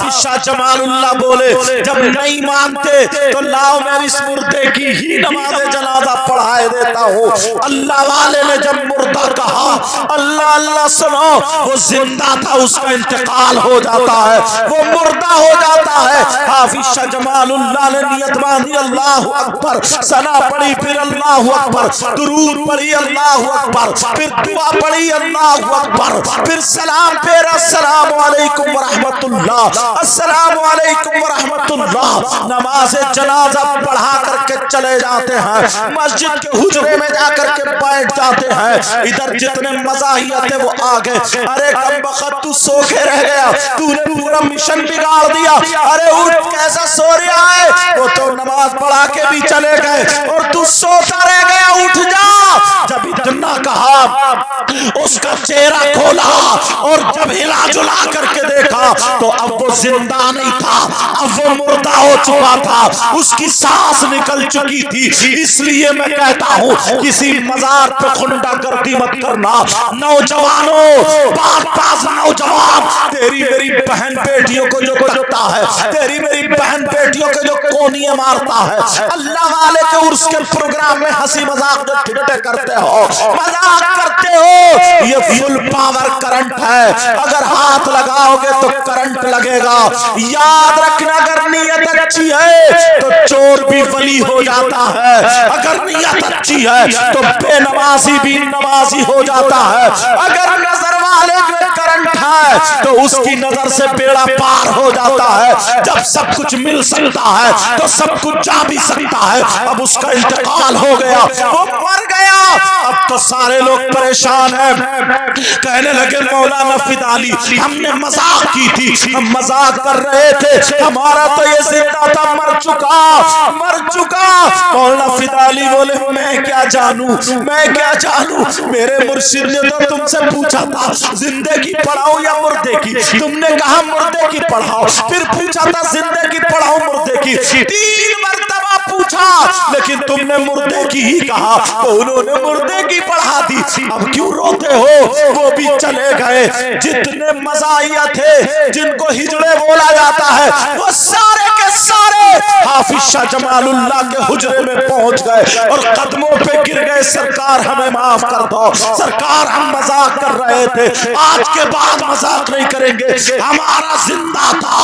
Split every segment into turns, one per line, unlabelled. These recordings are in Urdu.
حافظ شاہ جمال اللہ بولے جب نہیں مانتے تو لاؤ میں اس مردے کی ہی نماز جنازہ پڑھائے دیتا ہوں۔ اللہ والے نے جب مردہ کہا اللہ اللہ سنو، وہ زندہ تھا اس کا انتقال ہو جاتا ہے، وہ مردہ ہو جاتا ہے۔ حافظ شاہ جمال اللہ نے نیت باندھی اللہ اکبر، ثنا پڑھی پھر اللہ اکبر، درود پڑھی اللہ اکبر، پھر دعا پڑھی اللہ اکبر، پھر سلام پھیرا السلام علیکم ورحمت اللہ، السلام علیکم ورحمت اللہ۔ نماز جنازہ پڑھا کر کے چلے جاتے ہیں، مسجد کے حجرے میں جا کر کے بیٹھ جاتے ہیں۔ ادھر جتنے مزاحیت ہے وہ آگے، ارے کم بخت تو سو کے رہ گیا، تو نے پورا مشن بگاڑ دیا، ارے اٹھ کیسا سو رہا ہے، وہ تو نماز پڑھا کے بھی چلے گئے اور تو سوتا رہ گیا، اٹھ جا۔ جب اتنا کہا اس کا چہرہ کھولا اور جب ہلا جلا کر کے دیکھا تو اب وہ زندہ نہیں تھا، اب وہ مردہ ہو چکا تھا، اس کی سانس نکل چکی تھی۔ اس لیے میں کہتا ہوں کسی مزار پہ خنڈا گردی مت کرنا۔ نوجوانوں، باز نوجوان، تیری میری بہن بیٹیوں کو جو تکتا ہے، تیری میری بہن بیٹیوں کے جو کونیاں مارتا ہے، اللہ والے کے عرس کے پروگرام میں ہنسی مذاق جو ٹھٹے کرتے ہو، مذاق کرتے ہو، یہ فل پاور کرنٹ ہے، اگر ہاتھ لگاؤ گے تو کرنٹ لگے گا۔ یاد رکھنا اگر نیت اچھی ہے تو چور بھی ولی ہو جاتا ہے، اگر نیت اچھی ہے تو بے نمازی بھی نمازی ہو جاتا ہے، اگر نظر والے میں کرنٹ ہے تو اس کی نظر سے بیڑا پار ہو جاتا ہے۔ جب سب کچھ مل سکتا ہے تو سب کچھ جا بھی سکتا ہے۔ اب اس کا انتقال ہو گیا، وہ مر گیا، اب تو سارے لوگ پریشان ہیں، کہنے لگے مولانا فدالی ہم نے مذاق کی تھی، ہم مذاق کر رہے تھے، ہمارا تو یہ زندہ تھا، مر چکا مر چکا۔ مولانا فدالی بولے میں کیا جانوں، میں کیا جانوں، میرے مرشد نے تو تم سے پوچھا تھا زندے کی پڑھاؤ یا مردے کی، تم نے کہا مردے کی پڑھاؤ، پھر پوچھا تھا زندے کی پڑھاؤ مردے کی، 3 مرتبہ پوچھا لیکن تم نے مردے کی ہی کہا، تو انہوں نے مردے کی پڑھا دی۔ اب کیوں روتے ہو، وہ بھی چلے گئے، جتنے مزاحیہ تھے جن کو ہجڑے بولا جاتا ہے وہ سارے کے سارے حافظ شاہ جمال اللہ کے حجرے میں پہنچ گئے اور قدموں پہ گر گئے، سرکار ہمیں معاف کر دو، سرکار ہم مذاق کر رہے تھے، آج کے بعد مذاق نہیں کریں گے، ہمارا زندہ تھا۔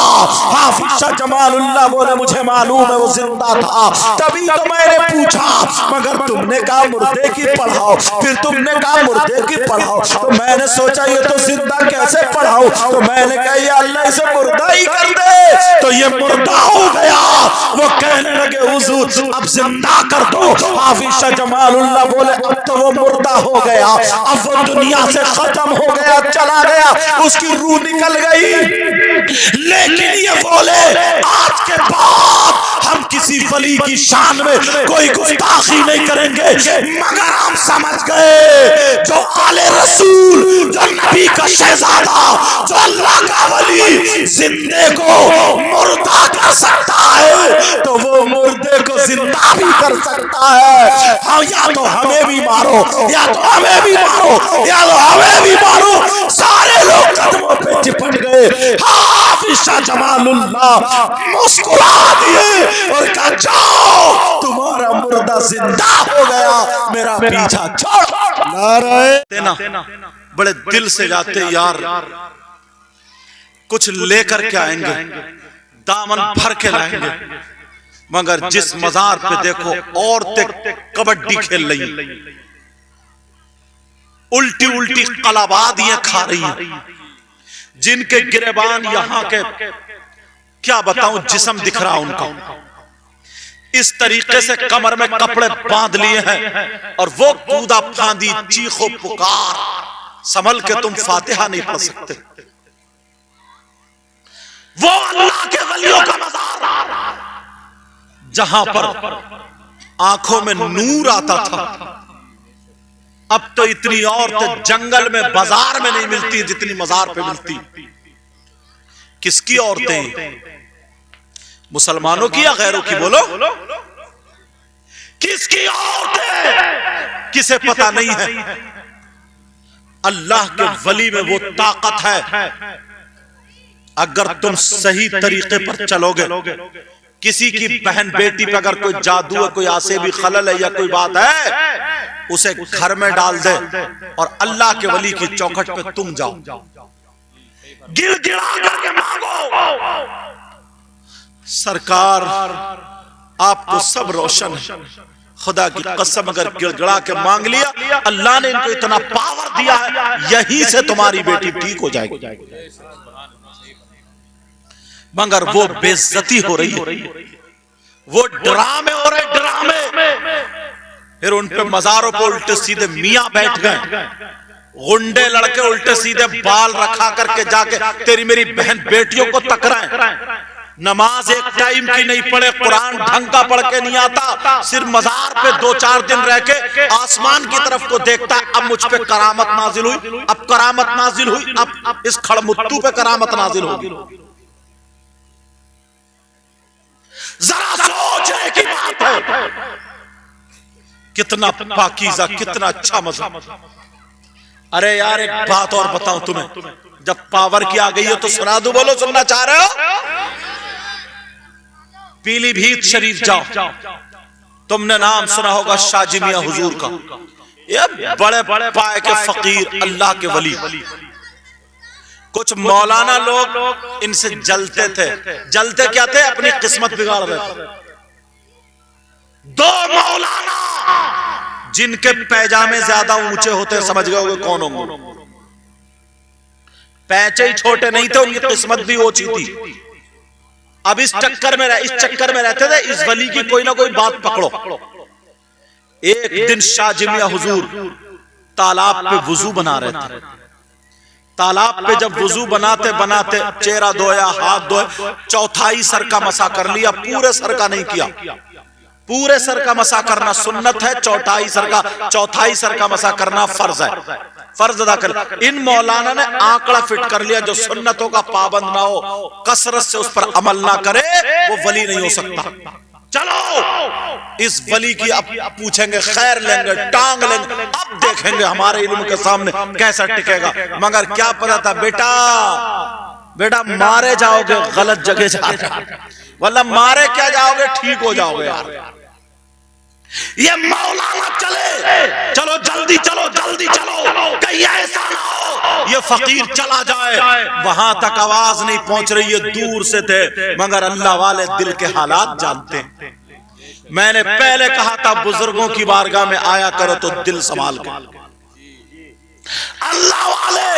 حافظ شاہ جمال اللہ بولے مجھے معلوم ہے وہ زندہ تھا، تبھی تو میں نے پوچھا، مگر تم نے کہا مردے کی پڑھاؤ، پھر تم نے کہا مردے کی پڑھاؤ، تو میں نے سوچا یہ تو زندہ کیسے پڑھاؤ، تو میں نے کہا یا اللہ اسے مردہ ہی کر دے، تو یہ مردہ ہو گیا۔ وہ کہنے لگے حضور اب زندہ کر دو۔ حافظ شاہ جمال اللہ بولے اب تو وہ مردہ ہو گیا، اب وہ دنیا سے ختم ہو گیا، چلا گیا، اس کی روح نکل گئی، لیکن یہ بولے آج کے بعد ہم کسی ولی کی شان میں کوئی گستاخی نہیں کریں گے، مگر ہم سمجھ گئے جو آل رسول، جو نبی کا شہزادہ، جو اللہ کا ولی زندے کو مردہ کر سکتا ہے تو وہ مردے کو زندہ بھی کر سکتا ہے۔ ہم یا تو ہمیں بھی مارو، یا تو ہمیں بھی مارو، یا تو ہمیں بھی مارو۔ سارے لوگ قدموں پہ چپٹ گئے، حافظ شاہ جمال اللہ مسکرا دیے اور کہا جاؤ تمہارا مردہ زندہ ہو گیا، میرا پیچھا چھوڑ۔ نعرہ بڑے دل سے جاتے یار کچھ لے کر کے آئیں گے، دامن بھر کے لائیں گے، مگر جس مزار پہ دیکھو عورتیں کبڈی کھیل رہی ہیں، الٹی الٹی قلابادیاں کھا رہی ہیں، جن کے گریبان یہاں کے کیا بتاؤں جسم دکھ رہا ان کا، اس طریقے سے کمر میں کپڑے باندھ لیے ہیں اور وہ کودا پھاندی چیخ و پکار، سنبھل کے تم فاتحہ نہیں پڑھ سکتے۔ وہ اللہ کے ولیوں کا مزار جہاں پر آنکھوں میں نور آتا تھا، اب تو اتنی عورتیں جنگل میں بازار میں نہیں ملتی جتنی مزار پہ ملتی۔ کس کی عورتیں؟ مسلمانوں کی یا غیروں کی؟ بولو کس کی عورتیں؟ کسے پتہ نہیں ہے؟ اللہ کے ولی میں وہ طاقت ہے اگر تم صحیح طریقے پر چلو گے، کسی کی بہن بیٹی پہ اگر کوئی جادو ہے، کوئی آسیبی خلل ہے یا کوئی بات ہے، اسے گھر میں ڈال دے اور اللہ کے ولی کی چوکھٹ پہ تم جاؤ، گڑ گڑا کر کے مانگو، سرکار آپ کو سب روشن ہے، خدا کی قسم اگر گڑ گڑا کے مانگ لیا، اللہ نے ان کو اتنا پاور دیا ہے، یہیں سے تمہاری بیٹی ٹھیک ہو جائے گی۔ مگر وہ بے عزتی ہو رہی ہے، وہ ڈرامے ہو رہے ڈرامے، پھر ان پہ مزاروں پہ الٹے سیدھے میاں بیٹھ گئے، غنڈے لڑکے الٹے سیدھے بال رکھا کر کے جا کے تیری میری بہن بیٹیوں کو تکرائیں، نماز ایک ٹائم کی نہیں پڑھے، قرآن ڈھنگ کا پڑھ کے نہیں آتا، صرف مزار پہ 2-4 دن رہ کے آسمان کی طرف کو دیکھتا ہے، اب مجھ پہ کرامت نازل ہوئی، اب کرامت نازل ہوئی، اب اس کھڑمتو پہ کرامت نازل ہوگی۔ ذرا سوچنے کی بات ہے، کتنا پاکیزہ، کتنا اچھا مذہب۔ ارے یار ایک بات اور بتاؤں تمہیں، جب پاور کی آ گئی ہے تو سنا دو، بولو سننا چاہ رہے ہو؟ پیلی بھیت شریف جاؤ، تم نے نام سنا ہوگا شاہ جی میاں حضور کا، یہ بڑے پائے کے فقیر، اللہ کے ولی، کچھ مولانا لوگ ان سے جلتے تھے، جلتے کیا تھے؟ اپنی قسمت بگاڑ رہے تھے۔ 2 مولانا جن کے پیجامے زیادہ اونچے ہوتے، سمجھ گئے ہوگے کون ہوں گے؟ پیچے ہی چھوٹے نہیں تھے، ان کی قسمت بھی اونچی تھی۔ اب اس چکر میں رہتے تھے، اس ولی کی کوئی نہ کوئی بات پکڑو۔ ایک دن شاہ جی میاں حضور تالاب پہ وضو بنا رہے تھے، تالاب پہ جب وضو بناتے چہرہ دھویا، ہاتھ دھوئے، چوتھائی سر کا مسا کر لیا، پورے سر کا نہیں کیا۔ پورے سر کا مسا کرنا سنت ہے، چوتھائی سر کا مسا کرنا فرض ہے، فرض ادا کر۔ ان مولانا نے آنکڑا فٹ کر لیا، جو سنتوں کا پابند نہ ہو، کثرت سے اس پر عمل نہ کرے، وہ ولی نہیں ہو سکتا۔ چلو اس ولی کی اب پوچھیں گے، خیر لیں گے، ٹانگ لیں گے، اب دیکھیں گے ہمارے علم کے سامنے کیسا ٹکے گا۔ مگر کیا پتا تھا بیٹا مارے جاؤ گے غلط جگہ جا رہے، واللہ مارے کیا جاؤ گے، ٹھیک ہو جاؤ گے یار۔ یہ مولانا چلو جلدی چلو، کہیں ایسا نہ ہو یہ فقیر چلا جائے۔ وہاں تک آواز نہیں پہنچ رہی، یہ دور سے تھے، مگر اللہ والے دل کے حالات جانتے ہیں۔ میں نے پہلے کہا تھا بزرگوں کی بارگاہ میں آیا کرو تو دل سنبھال کے، اللہ والے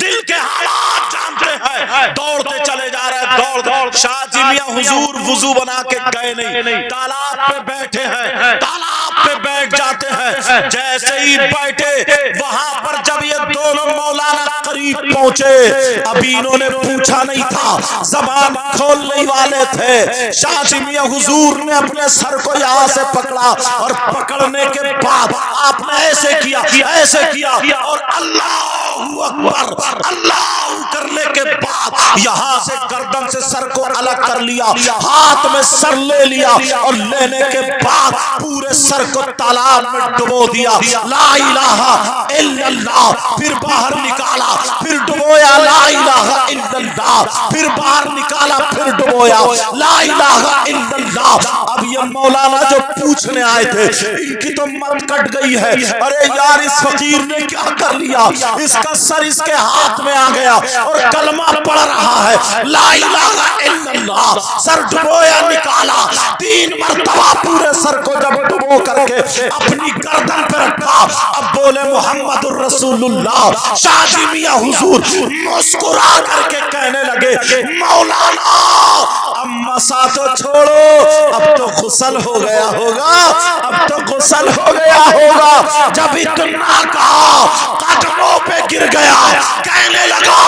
دل کے حالات جانتے ہیں۔ دوڑتے چلے جا رہے ہیں، دوڑ شاہ جی میاں حضور وضو بنا کے گئے نہیں، تالاب پہ بیٹھے ہیں، تالاب پہ بیٹھ جاتے ہیں۔ جیسے ہی بیٹھے وہاں پر جب یہ دونوں مولانا قریب پہنچے، ابھی انہوں نے پوچھا نہیں تھا، زبان کھولنے والے تھے۔ شاہ جی میاں حضور نے اپنے سر کو یہاں سے پکڑا، اور پکڑنے کے بعد آپ نے ایسے کیا اور اللہ اکبر، اللہ کرنے کے بعد یہاں سے گردن سے سر کو الگ کر لیا، ہاتھ میں سر لے لیا، اور لینے کے بعد پورے سر کو تالاب میں ڈبو دیا، لا الہ الا اللہ، پھر باہر نکالا، پھر ڈبویا، لا الہ الا اللہ، پھر باہر نکالا، پھر ڈبویا، لا الہ الا اللہ۔ اب یہ مولانا جو پوچھنے آئے تھے، ان کی تو مت کٹ گئی ہے، ارے یار اس فقیر نے کیا کر لیا، اس کا سر اس کے ہاتھ میں آ گیا اور کلمہ پڑھ رہا ہے، لا الہ الا اللہ۔ سر ڈبویا، نکالا، 3 مرتبہ پورے سر کو جب ڈبو کر کے اپنی گردن پہ رکھا، اب بولے محمد الرسول اللہ۔ شاہ جی میاں حضور مسکرا کر کے کہنے لگے، مولانا اب مسا تو چھوڑو، اب تو غسل ہو گیا ہوگا، اب تو غسل ہو گیا ہوگا۔ جب اتنا کہا قدموں پہ گر گیا، کہنے لگا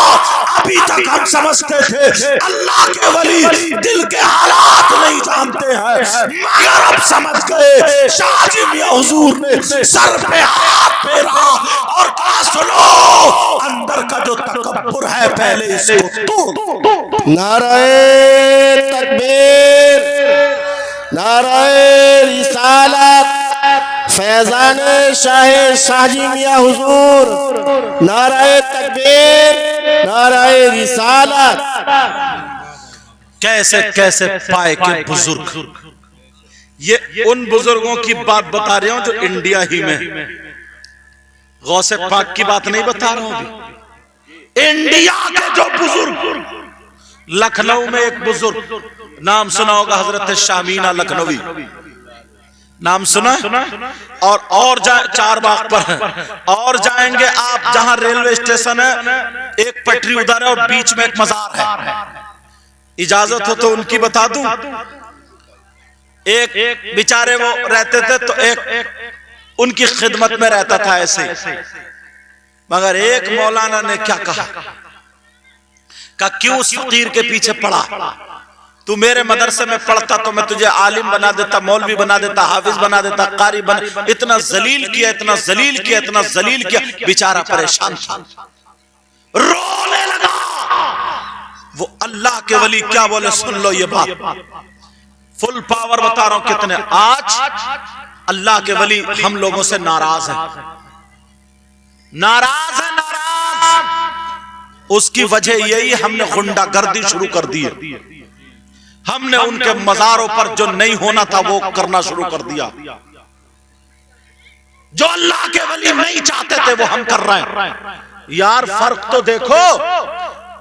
ابھی تک ہم سمجھتے تھے اللہ کے ولی دل کے حالات نہیں جانتے ہیں، مگر اب سمجھ گئے۔ شاہ جی میاں حضور نے سر پہ ہاتھ پھیرا اور کہا، سنو اندر کا جو تکبر ہے پہلے اس کو توڑ۔
نعرہ تکبیر، نعرہ رسالت، فیضان شاہ شاہجی میاں حضور، نعرہ تکبیر، نعرہ رسالت۔
کیسے کیسے پائے کہ بزرگ، یہ ان بزرگوں کی بات بتا رہے ہوں جو انڈیا ہی میں، غوث پاک کی بات نہیں بتا رہا ہوں، انڈیا کے جو بزرگ، لکھنؤ میں ایک بزرگ، نام سنا ہوگا حضرت شاہ مینا لکھنوی، نام سنا، اور چار باغ پر ہے، اور جائیں گے آپ جہاں ریلوے اسٹیشن ہے، ایک پٹری ادھر ہے اور بیچ میں ایک مزار ہے، اجازت ہو تو ان کی بتا دوں۔ ایک بیچارے وہ رہتے تھے تو ایک ان کی خدمت میں رہتا تھا ایسے، مگر ایک مولانا نے کیا کہا کہ کیوں اس فقیر کے پیچھے پڑا، تو میرے مدرسے میں پڑھتا تو میں تجھے عالم بنا دیتا، مولوی بنا دیتا، حافظ بنا دیتا، قاری بنا، اتنا ذلیل کیا، اتنا ذلیل کیا، اتنا ذلیل کیا، بیچارہ پریشان تھا، رونے لگا۔ وہ اللہ کے ولی کیا بولے، سن لو یہ بات، فل پاور بتا رہا ہوں کتنے، آج اللہ کے ولی ہم لوگوں سے ناراض ہیں، ناراض ہیں، ناراض۔ اس کی وجہ یہی ہم نے غنڈہ گردی شروع کر دی ہے، ہم نے ان کے مزاروں پر جو نہیں ہونا تھا وہ کرنا شروع کر دیا، جو اللہ کے ولی نہیں چاہتے تھے وہ ہم کر رہے ہیں۔ یار فرق تو دیکھو،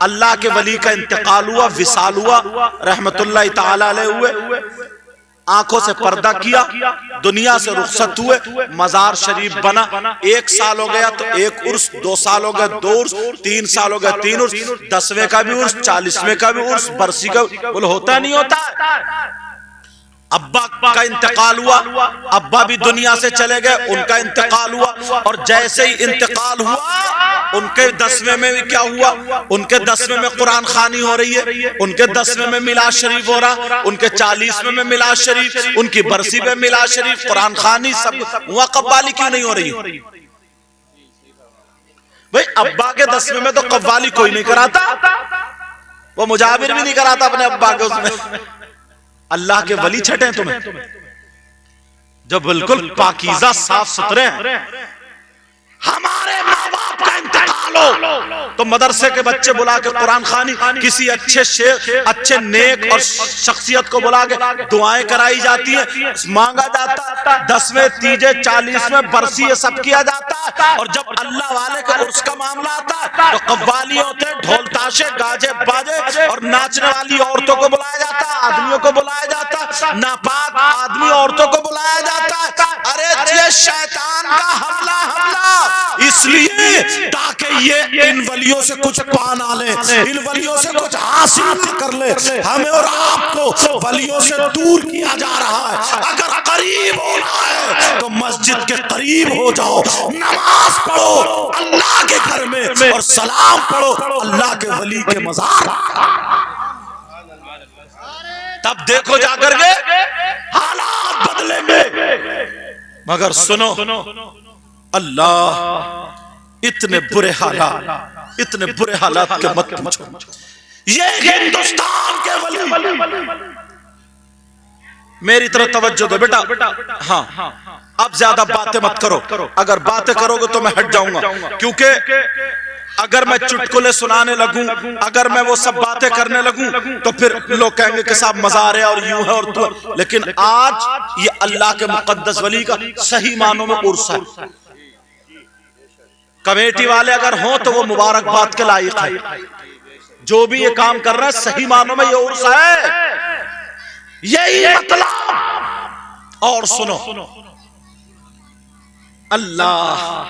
اللہ کے ولی کا انتقال ہوا، وصال ہوا، رحمت اللہ تعالی علیہ ہوئے، آنکھوں سے پردہ کیا، دنیا سے رخصت ہوئے، مزار شریف بنا، 1 سال ہو گیا تو 1 عرس، 2 سال ہو گئے 2 عرس، 3 سال ہو گئے 3 عرس، 10ویں کا بھی عرس، 40ویں کا بھی عرس، برسی کا بولو ہوتا نہیں ہوتا۔ ابا کا انتقال ہوا، ابا بھی دنیا سے چلے گئے، ان کا انتقال ہوا، اور جیسے ہی انتقال ہوا ان کے 10ویں میں بھی کیا ہوا، ان کے 10ویں میں قرآن خوانی ہو رہی ہے، ان کے 10ویں میں میلاد شریف ہو رہا، ان کے 40ویں میں میلاد شریف، ان کی برسی میں میلاد شریف، قرآن خوانی، سب ہوا، قوالی کیوں نہیں ہو رہی؟ بھئی ابا کے 10ویں میں تو قوالی کوئی نہیں کراتا، وہ مجابر بھی نہیں کراتا اپنے ابا کے اس میں، اللہ کے ولی چھٹیں تمہیں جو بالکل پاکیزہ صاف ستھرے ہیں۔ ہمارے ماں باپ کا انتقال ہو تو مدرسے کے بچے بلا کے قرآن خوانی، کسی اچھے شیخ، اچھے نیک اور شخصیت کو بلا کے دعائیں کرائی جاتی ہیں، مانگا جاتا، 10ویں تیجے 40ویں برسی یہ سب کیا جاتا، اور جب اللہ والے کا عرس کا معاملہ آتا تو قوالی ہوتے، ڈھول تاشے، گاجے باجے، اور ناچنے والی عورتوں کو بلایا جاتا، آدمیوں کو بلایا جاتا، ناپاک آدمی عورتوں کو بلایا جاتا۔ ارے یہ شیطان کا حملہ، اس لیے تاکہ یہ ان ولیوں سے کچھ پا نہ لے، ان ولیوں سے کچھ حاصل نہ کر لے، ہمیں اور آپ کو ولیوں سے دور کیا جا رہا ہے۔ اگر قریب ہونا ہے تو مسجد کے قریب ہو جاؤ، نماز پڑھو اللہ کے گھر میں، اور سلام پڑھو اللہ کے ولی کے مزار، تب دیکھو جا کر کے حالات بدلیں گے۔ مگر سنو، اللہ اتنے برے حالات، اتنے برے حالات کے مت پوچھو، یہ ہندوستان کے ولی، میری طرف توجہ دو بیٹا، ہاں اب زیادہ باتیں مت کرو، اگر باتیں کرو گے تو میں ہٹ جاؤں گا، کیونکہ اگر میں چٹکلے سنانے لگوں، اگر میں وہ سب باتیں کرنے لگوں تو پھر لوگ کہیں گے کہ صاحب مزار ہے اور یوں ہے اور تو، لیکن آج یہ اللہ کے مقدس ولی کا صحیح معنوں میں عرس ہے۔ کمیٹی والے اگر ہوں تو وہ مبارکباد کے لائق ہے، جو بھی یہ کام کر رہا ہے صحیح معنوں میں یہ عرس ہے، یہی مطلب۔ اور سنو، اللہ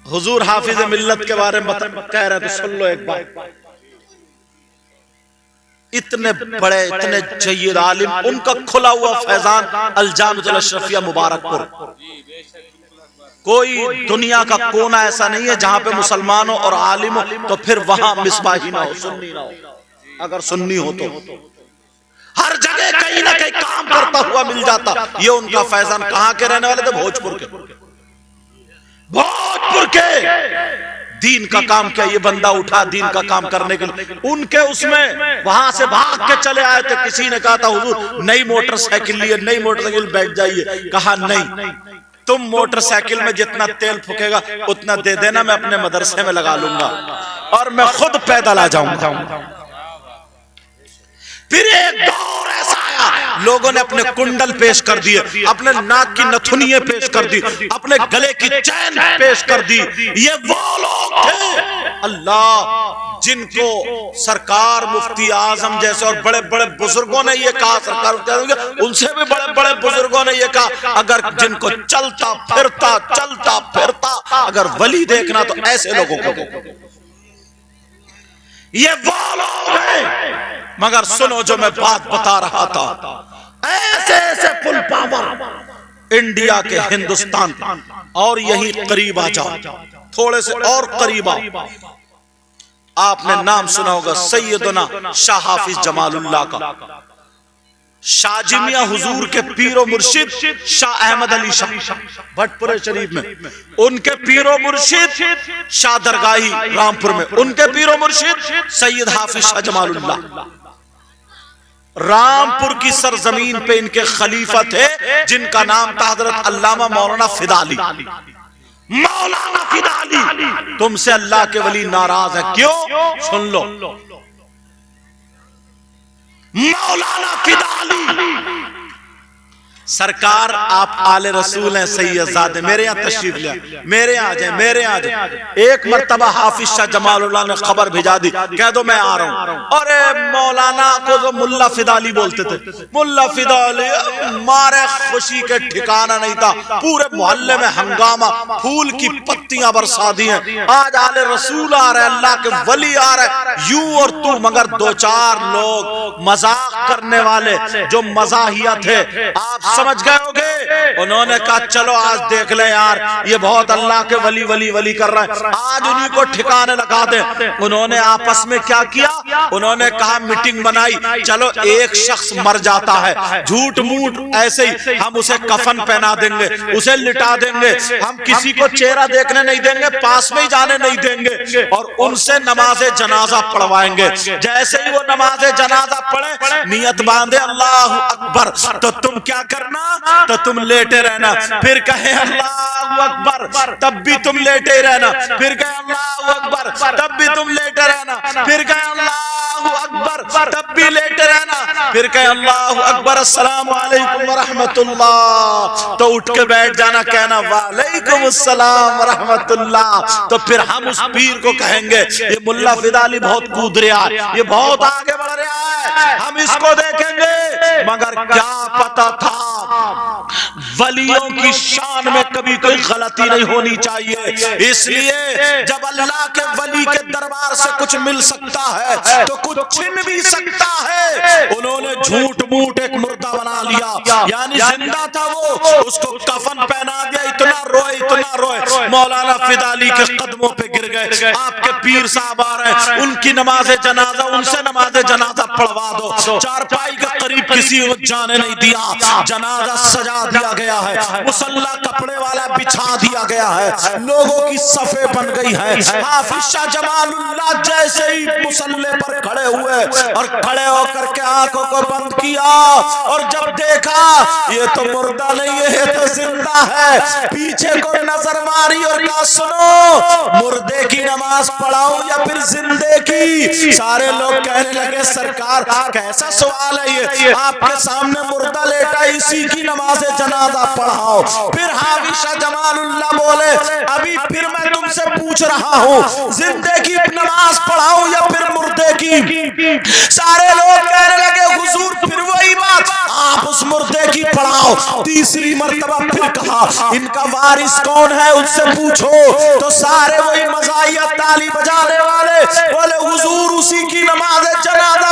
حضور حافظ ملت کے بارے میں کہہ رہے ہیں تو سن لو ایک بات، اتنے بڑے، اتنے جید عالم، ان کا کھلا ہوا فیضان الجامع الاشرفیہ مبارک پور، کوئی دنیا کا کونا ایسا نہیں ہے جہاں پہ مسلمان ہو اور عالم ہو تو پھر وہاں مصباحی نہ ہو، سنی نہ ہو، اگر سنی ہو تو ہر جگہ کہیں نہ کہیں کام کرتا ہوا مل جاتا۔ یہ ان کا فیضان کہاں کے رہنے والے تھے؟ بھوجپور کے، بھوجپور کے دین کا کام کیا، یہ بندہ اٹھا دین کا کام کرنے کے لیے، ان کے اس میں وہاں سے بھاگ کے چلے آئے تھے. کسی نے کہا تھا حضور نئی موٹر سائیکل لیے، نئی موٹر سائیکل بیٹھ جائیے. کہا نہیں، تم موٹر سائیکل میں جتنا تیل پھکے گا اتنا دے دینا، میں اپنے مدرسے میں لگا لوں گا اور میں خود پیدل آ جاؤں گا. پھر ایک دور ایسا آیا، لوگوں نے اپنے کنڈل پیش کر دیے، اپنے ناک کی نتھنیے پیش کر دی، اپنے گلے کی چین پیش کر دی. یہ وہ لوگ تھے اللہ جن کو سرکار مفتی اعظم جیسے اور بڑے بڑے بزرگوں نے یہ کہا، سرکار ان سے بھی بڑے بڑے بزرگوں نے یہ کہا اگر جن کو چلتا پھرتا اگر ولی دیکھنا تو ایسے لوگوں کو دیکھو. یہ وہ لوگ ہیں. مگر سنو جو میں بات بتا رہا تھا، ایسے ایسے فل پاور انڈیا کے ہندوستان اور یہی قریب آ جاؤ، تھوڑے سے اور قریب آؤ. آپ نے نام سنا ہوگا سیدنا شاہ حافظ جمال اللہ کا، شاہ میاں حضور کے پیر و مرشد شاہ احمد علی شاہ بھٹ پورے شریف میں، ان کے پیر و مرشد شاہ درگاہی رامپور میں، ان کے پیر و مرشد سید حافظ شاہ جمال اللہ. رامپور کی سرزمین پہ ان کے خلیفہ تھے جن کا نام تھا حضرت علامہ مولانا فدالی. مولانا فدالی تم سے اللہ کے ولی ناراض ہے، کیوں؟ سن لو. مولانا فدالی سرکار آپ آل رسول ہیں، سید زادے، میرے یہاں تشریف لیا، میرے یہاں آ جائیں. ایک مرتبہ حافظ شاہ جمال اللہ نے خبر بھیجا دی، کہہ دو میں آ رہا ہوں. اور مولانا کو جو ملا فدالی بولتے تھے، ملا فدالی مارے خوشی کے ٹھکانہ نہیں تھا، پورے محلے میں ہنگامہ، پھول کی پتیاں برسا دی ہیں، آج آل رسول آ رہے، اللہ کے ولی آ رہے، یوں اور تو. مگر دو چار لوگ مذاق کرنے والے جو مزاحیہ تھے، آپ سمجھ گئے ہوگے، انہوں نے کہا چلو آج دیکھ لیں یار یہ بہت اللہ کے ولی ولی ولی کر رہا ہے، آج انہی کو ٹھکانے لگا دیں. انہوں نے آپس میں کیا کیا، انہوں نے کہا میٹنگ بنائی، چلو ایک شخص مر جاتا ہے، جھوٹ موٹ ایسے ہی ہم اسے کفن پہنا دیں گے، اسے لٹا دیں گے، ہم کسی کو چہرہ دیکھنے نہیں دیں گے، پاس میں ہی جانے نہیں دیں گے، اور ان سے نماز جنازہ پڑھوائیں گے. جیسے ہی وہ نماز جنازہ پڑھے، نیت باندھے اللہ اکبر، تو تم کیا کرنا، تو تم لیٹے رہنا، پھر کہیں اللہ اکبر، تب بھی تم لیٹے رہنا، پھر کہیں اللہ اکبر، تب بھی تم لیٹے رہنا، پھر کہیں اللہ اکبر، تب بھی لیٹے رہنا، پھر کہیں اللہ اکبر السلام علیکم ورحمت اللہ، تو اٹھ کے بیٹھ جانا، کہنا وعلیکم السلام ورحمت اللہ. تو پھر ہم اس پیر کو کہیں گے یہ ملا فدالی بہت کود رہا ہے، یہ بہت آگے بڑھ رہا ہے، ہم اس کو دیکھیں گے. مگر کیا پتا تھا ولیوں کی شان میں کبھی کوئی غلطی نہیں ہونی چاہیے. اس لیے جب اللہ کے ولی کے دربار سے کچھ مل سکتا ہے تو کچھ چھن بھی سکتا ہے. انہوں نے جھوٹ موٹ ایک مردہ بنا لیا، یعنی زندہ تھا وہ، اس کو کفن پہنا دیا، اتنا روئے مولانا فدالی کے قدموں پہ گر گئے. آپ کے پیر صاحب آ رہے ہیں، ان کی نماز جنازہ، ان سے نماز جنازہ پڑھوا دو. چارپائی کے قریب کسی کو جانے نہیں دیا، جنازہ سجا دیا گیا ہے، مصلی کپڑے والا بچھا دیا گیا ہے، لوگوں کی صفیں بن گئی ہے. حافظ شاہ جمال اللہ جیسے ہی مصلی پر کھڑے ہوئے اور کھڑے ہو کر کے آنکھوں کو بند کیا، اور جب دیکھا یہ تو مردہ نہیں ہے، یہ تو زندہ ہے، پیچھے کو نظر ماری اور کہا سنو مردے کی نماز پڑھاؤں یا پھر زندے کی؟ سارے لوگ کہنے لگے سرکار کیسا سوال ہے یہ، آپ کے سامنے مردہ لیٹا، اسی کی نماز جنازہ پڑھاؤ. پھر حافظ شاہ جمال اللہ بولے ابھی پھر میں تم سے پوچھ رہا ہوں زندے کی نماز پڑھاؤں یا پھر مردے کی؟ سارے لوگ کہنے لگے حضور پھر وہی بات، آپ اس مردے کی پڑھاؤ. تیسری مرتبہ پھر کہا ان کا وارث کون ہے ان سے پوچھو، تو سارے وہی مزاحیہ تالی بجانے والے بولے حضور اسی کی نماز جنازہ